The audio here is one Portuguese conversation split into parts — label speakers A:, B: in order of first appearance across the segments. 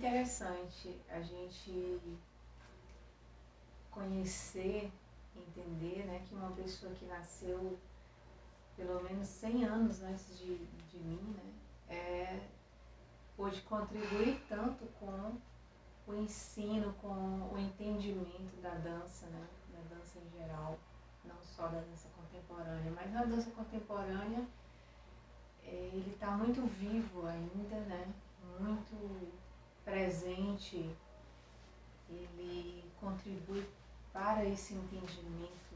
A: interessante a gente conhecer, entender, né, que uma pessoa que nasceu pelo menos 100 anos antes de mim, né, pôde contribuir tanto com o ensino, com o entendimento da dança, né, da dança em geral, não só da dança contemporânea, mas na dança contemporânea ele está muito vivo ainda, né, muito presente, ele contribui para esse entendimento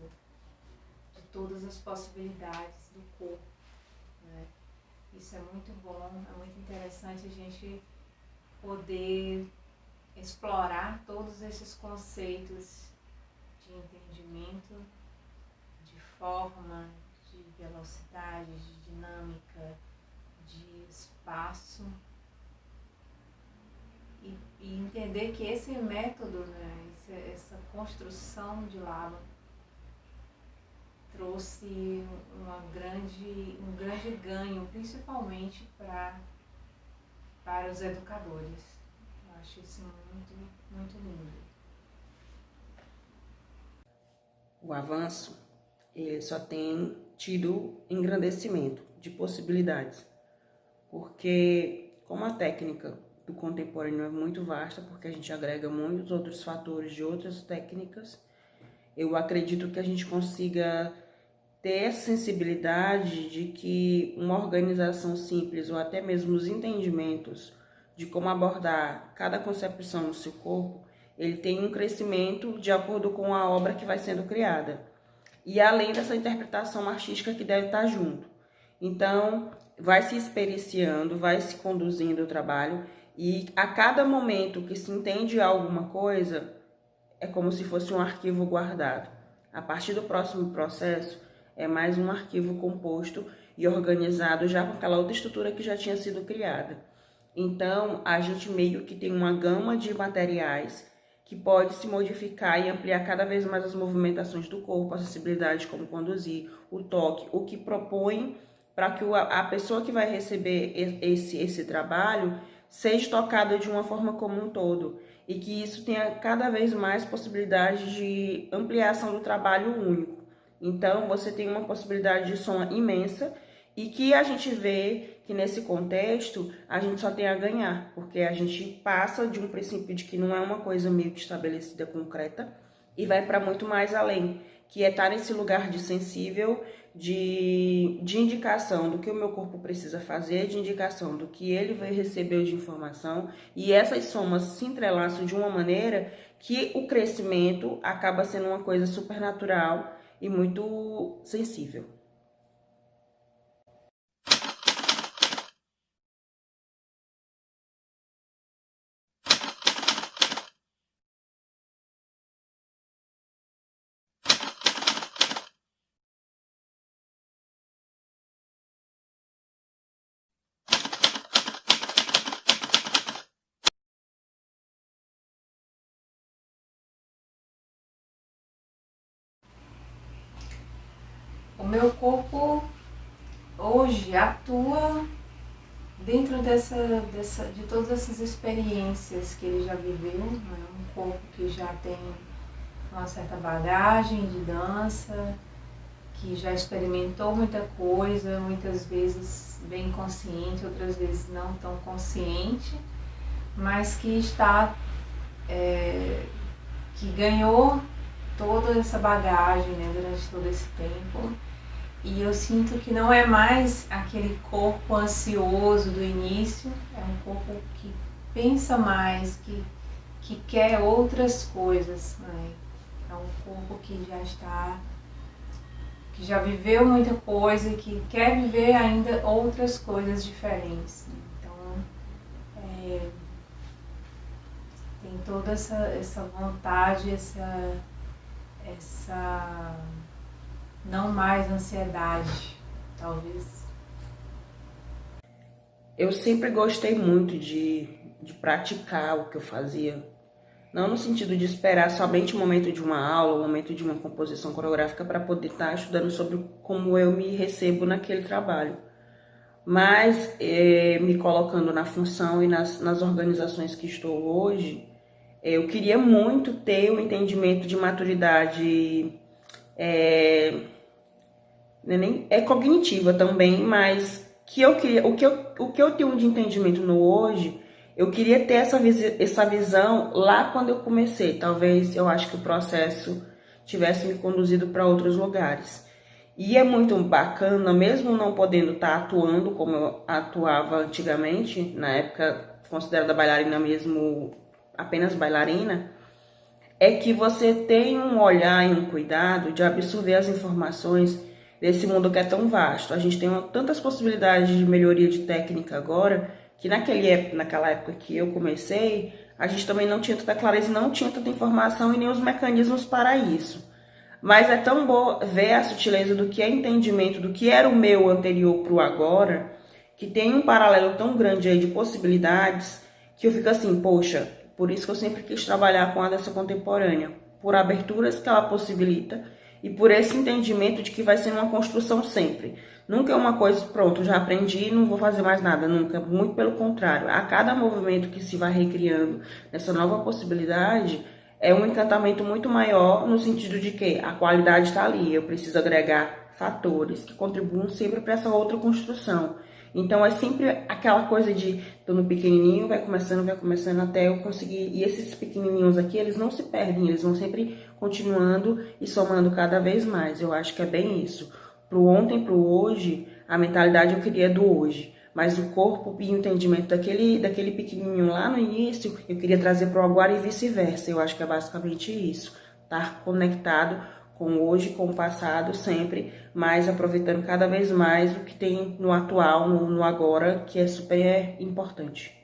A: de todas as possibilidades do corpo, né? Isso é muito bom, é muito interessante a gente poder explorar todos esses conceitos de entendimento, de forma, de velocidade, de dinâmica, de espaço, e entender que esse método, né, essa construção de Laban trouxe um grande ganho, principalmente para os educadores. Eu acho isso muito, muito lindo.
B: O avanço, ele só tem tido engrandecimento de possibilidades, porque como a técnica do contemporâneo é muito vasta, porque a gente agrega muitos outros fatores de outras técnicas, eu acredito que a gente consiga ter essa sensibilidade de que uma organização simples ou até mesmo os entendimentos de como abordar cada concepção no seu corpo, ele tem um crescimento de acordo com a obra que vai sendo criada. E além dessa interpretação artística que deve estar junto. Então, vai se experienciando, vai se conduzindo o trabalho e a cada momento que se entende alguma coisa, é como se fosse um arquivo guardado. A partir do próximo processo, é mais um arquivo composto e organizado já com aquela outra estrutura que já tinha sido criada. Então, a gente meio que tem uma gama de materiais que pode se modificar e ampliar cada vez mais as movimentações do corpo, a sensibilidade de como conduzir, o toque, o que propõe para que a pessoa que vai receber esse trabalho seja tocada de uma forma como um todo e que isso tenha cada vez mais possibilidade de ampliação do trabalho único. Então, você tem uma possibilidade de som imensa e que a gente vê que nesse contexto a gente só tem a ganhar, porque a gente passa de um princípio de que não é uma coisa meio que estabelecida, concreta, e vai para muito mais além, que é estar nesse lugar de sensível, de indicação do que o meu corpo precisa fazer, de indicação do que ele vai receber de informação, e essas somas se entrelaçam de uma maneira que o crescimento acaba sendo uma coisa supernatural e muito sensível.
A: O meu corpo hoje atua dentro de todas essas experiências que ele já viveu, né? Um corpo que já tem uma certa bagagem de dança, que já experimentou muita coisa, muitas vezes bem consciente, outras vezes não tão consciente, mas que que ganhou toda essa bagagem, né, durante todo esse tempo. E eu sinto que não é mais aquele corpo ansioso do início, é um corpo que pensa mais, que quer outras coisas, né? É um corpo que já viveu muita coisa e que quer viver ainda outras coisas diferentes. Então, tem toda essa vontade, essa não mais ansiedade, talvez.
B: Eu sempre gostei muito de praticar o que eu fazia. Não no sentido de esperar somente o momento de uma aula, o momento de uma composição coreográfica para poder estar estudando sobre como eu me recebo naquele trabalho. Mas me colocando na função e nas organizações que estou hoje, eu queria muito ter o entendimento de maturidade é cognitiva também, mas que eu queria, o que eu tenho de entendimento no hoje, eu queria ter essa visão lá quando eu comecei. Talvez eu acho que o processo tivesse me conduzido para outros lugares. E é muito bacana, mesmo não podendo estar atuando como eu atuava antigamente, na época considerada bailarina mesmo, apenas bailarina, é que você tem um olhar e um cuidado de absorver as informações desse mundo que é tão vasto. A gente tem tantas possibilidades de melhoria de técnica agora, que naquela época que eu comecei, a gente também não tinha tanta clareza, não tinha tanta informação e nem os mecanismos para isso. Mas é tão bom ver a sutileza do que é entendimento do que era o meu anterior para o agora, que tem um paralelo tão grande aí de possibilidades, que eu fico assim, poxa, por isso que eu sempre quis trabalhar com a dança contemporânea, por aberturas que ela possibilita e por esse entendimento de que vai ser uma construção sempre. Nunca é uma coisa, pronto, já aprendi e não vou fazer mais nada, nunca. Muito pelo contrário, a cada movimento que se vai recriando nessa nova possibilidade, é um encantamento muito maior no sentido de que a qualidade está ali, eu preciso agregar fatores que contribuam sempre para essa outra construção. Então é sempre aquela coisa de tô no pequenininho, vai começando até eu conseguir. E esses pequenininhos aqui, eles não se perdem, eles vão sempre continuando e somando cada vez mais. Eu acho que é bem isso. Pro ontem, pro hoje, a mentalidade eu queria do hoje. Mas o corpo e o entendimento daquele pequenininho lá no início, eu queria trazer para o agora e vice-versa. Eu acho que é basicamente isso. Estar conectado com o hoje, com o passado, sempre, mas aproveitando cada vez mais o que tem no atual, no agora, que é super importante.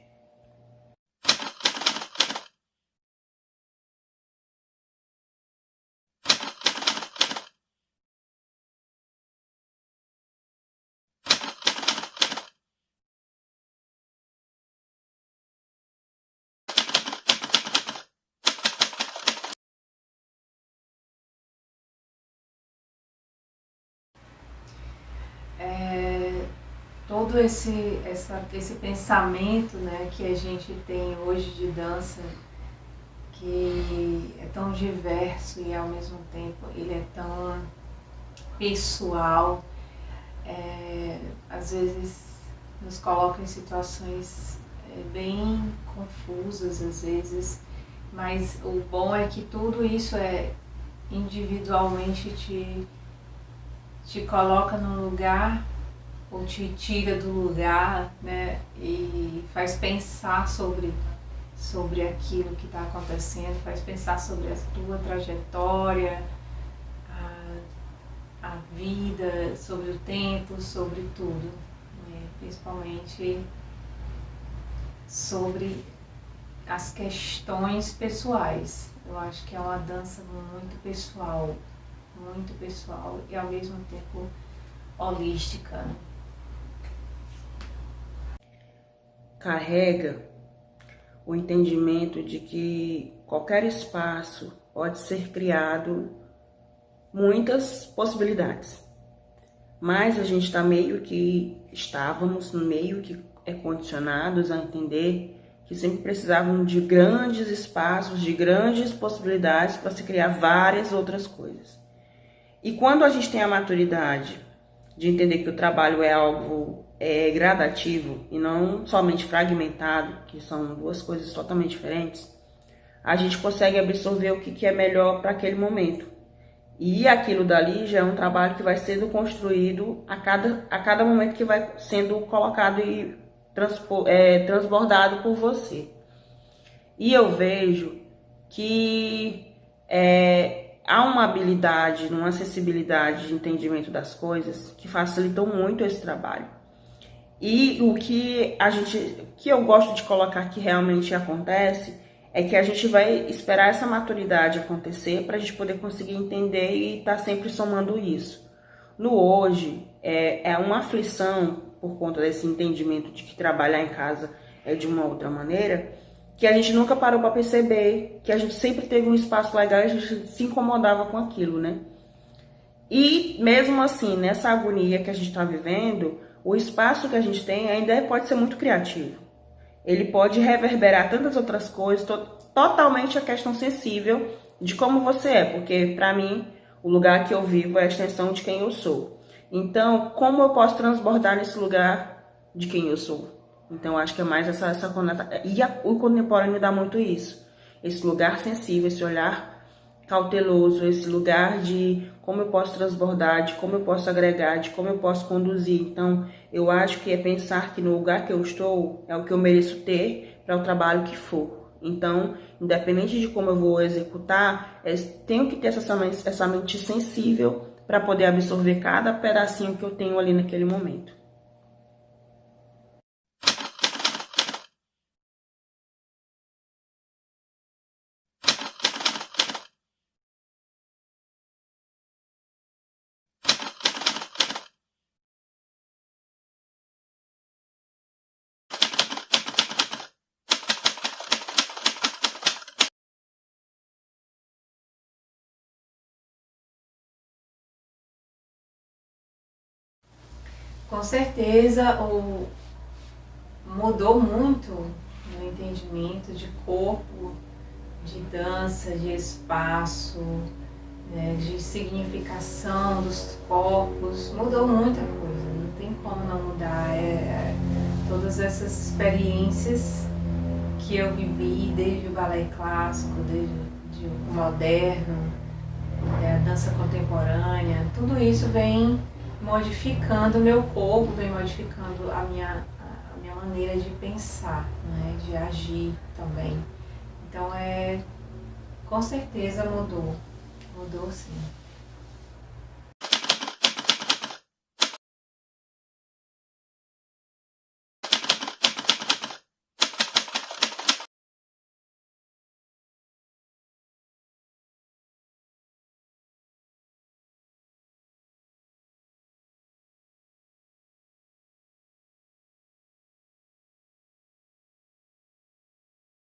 A: Todo esse pensamento, né, que a gente tem hoje de dança, que é tão diverso e ao mesmo tempo ele é tão pessoal, às vezes nos coloca em situações bem confusas às vezes, mas o bom é que tudo isso individualmente te coloca num lugar ou te tira do lugar, né, e faz pensar sobre aquilo que está acontecendo, faz pensar sobre a tua trajetória, a vida, sobre o tempo, sobre tudo, né, principalmente sobre as questões pessoais. Eu acho que é uma dança muito pessoal e ao mesmo tempo holística.
B: Carrega o entendimento de que qualquer espaço pode ser criado muitas possibilidades. Mas a gente estávamos meio que condicionados a entender que sempre precisavam de grandes espaços, de grandes possibilidades para se criar várias outras coisas. E quando a gente tem a maturidade de entender que o trabalho é algo gradativo e não somente fragmentado, que são duas coisas totalmente diferentes, a gente consegue absorver o que é melhor para aquele momento. E aquilo dali já é um trabalho que vai sendo construído a cada momento que vai sendo colocado e transbordado por você. E eu vejo que há uma habilidade, uma acessibilidade de entendimento das coisas que facilitam muito esse trabalho. E o que eu gosto de colocar que realmente acontece é que a gente vai esperar essa maturidade acontecer para a gente poder conseguir entender e estar sempre somando isso. No hoje, é uma aflição por conta desse entendimento de que trabalhar em casa é de uma outra maneira, que a gente nunca parou para perceber, que a gente sempre teve um espaço legal e a gente se incomodava com aquilo, né? E mesmo assim, nessa agonia que a gente está vivendo, o espaço que a gente tem ainda pode ser muito criativo. Ele pode reverberar tantas outras coisas, totalmente a questão sensível de como você é, porque para mim o lugar que eu vivo é a extensão de quem eu sou. Então, como eu posso transbordar nesse lugar de quem eu sou? Então, acho que é mais essa conexão. E o contemporâneo dá muito isso. Esse lugar sensível, esse olhar cauteloso, esse lugar de como eu posso transbordar, de como eu posso agregar, de como eu posso conduzir. Então, eu acho que é pensar que no lugar que eu estou é o que eu mereço ter para o trabalho que for. Então, independente de como eu vou executar, tenho que ter essa mente sensível para poder absorver cada pedacinho que eu tenho ali naquele momento.
A: Com certeza, mudou muito no entendimento de corpo, de dança, de espaço, né, de significação dos corpos. Mudou muita coisa, não tem como não mudar. Todas essas experiências que eu vivi, desde o balé clássico, desde o moderno, a dança contemporânea, tudo isso vem modificando o meu corpo, vem modificando a minha maneira de pensar, né, de agir também. Então, com certeza mudou sim.